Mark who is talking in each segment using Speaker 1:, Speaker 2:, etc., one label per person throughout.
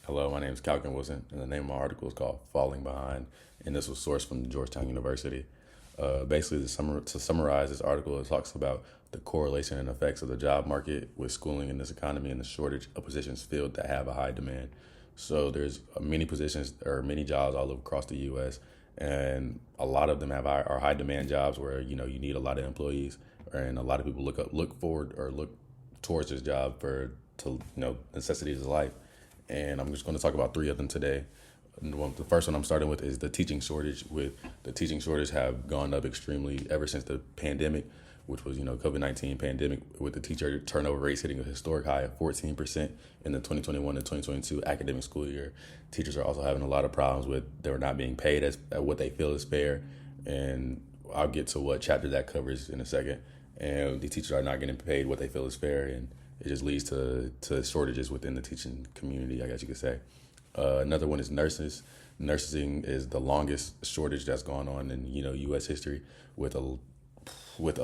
Speaker 1: Hello, my name is Calvin Wilson, and the name of my article is called Falling Behind, and this was sourced from Georgetown University. Basically, to summarize this article, it talks about the correlation and effects of the job market with schooling in this economy and the shortage of positions filled that have a high demand. So there's many positions or many jobs all across the U.S., and a lot of them are high demand jobs where you need a lot of employees, and a lot of people look forward or look towards this job for to necessities of life. And I'm just going to talk about three of them today. And the first one I'm starting with is the teaching shortage. With the teaching shortage have gone up extremely ever since the pandemic, which was COVID-19 pandemic, with the teacher turnover rates hitting a historic high of 14% in the 2021 to 2022 academic school year. Teachers are also having a lot of problems with they're not being paid at what they feel is fair, and I'll get to what chapter that covers in a second. And the teachers are not getting paid what they feel is fair, and it just leads to shortages within the teaching community, I guess you could say. Another one is nurses. Nursing is the longest shortage that's gone on in U.S. history, with a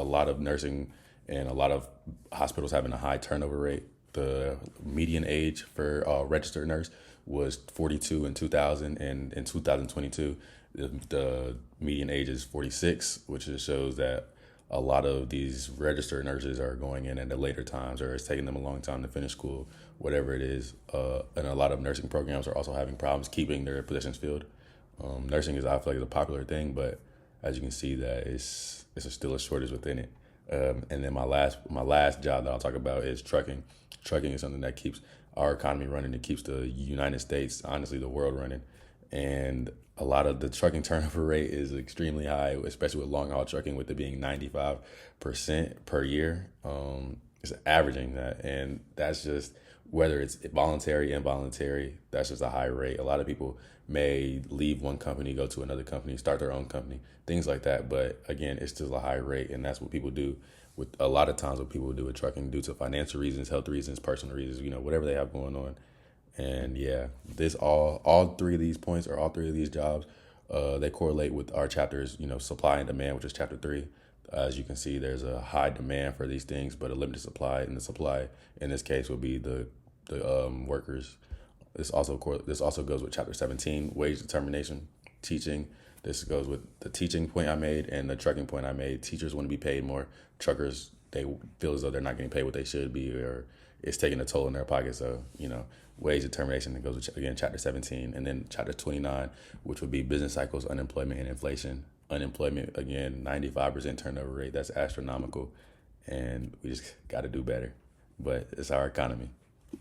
Speaker 1: lot of nursing and a lot of hospitals having a high turnover rate. The median age for a registered nurse was 42 in 2000, and in 2022, the median age is 46, which just shows that a lot of these registered nurses are going in at the later times, or it's taking them a long time to finish school, whatever it is. And a lot of nursing programs are also having problems keeping their positions filled. Nursing is, I feel like, is a popular thing, but as you can see, that it's still a shortage within it. And then my last job that I'll talk about is trucking. Trucking is something that keeps our economy running. It keeps the United States, honestly, the world running. And a lot of the trucking turnover rate is extremely high, especially with long haul trucking, with it being 95% per year. It's averaging that, and that's just whether it's voluntary, involuntary. That's just a high rate. A lot of people may leave one company, go to another company, start their own company, things like that. But again, it's still a high rate, and that's what people do. With a lot of times, what people do with trucking due to financial reasons, health reasons, personal reasons, whatever they have going on. And yeah, this all three of these points, or all three of these jobs, they correlate with our chapters, supply and demand, which is chapter 3. As you can see, there's a high demand for these things, but a limited supply, and the supply in this case would be the workers. This also goes with chapter 17, wage determination, teaching. This goes with the teaching point I made and the trucking point I made. Teachers want to be paid more. Truckers, they feel as though they're not getting paid what they should be, or it's taking a toll in their pocket. So, wage determination, that goes with, again, chapter 17. And then chapter 29, which would be business cycles, unemployment, and inflation. Unemployment, again, 95% turnover rate. That's astronomical. And we just got to do better. But it's our economy.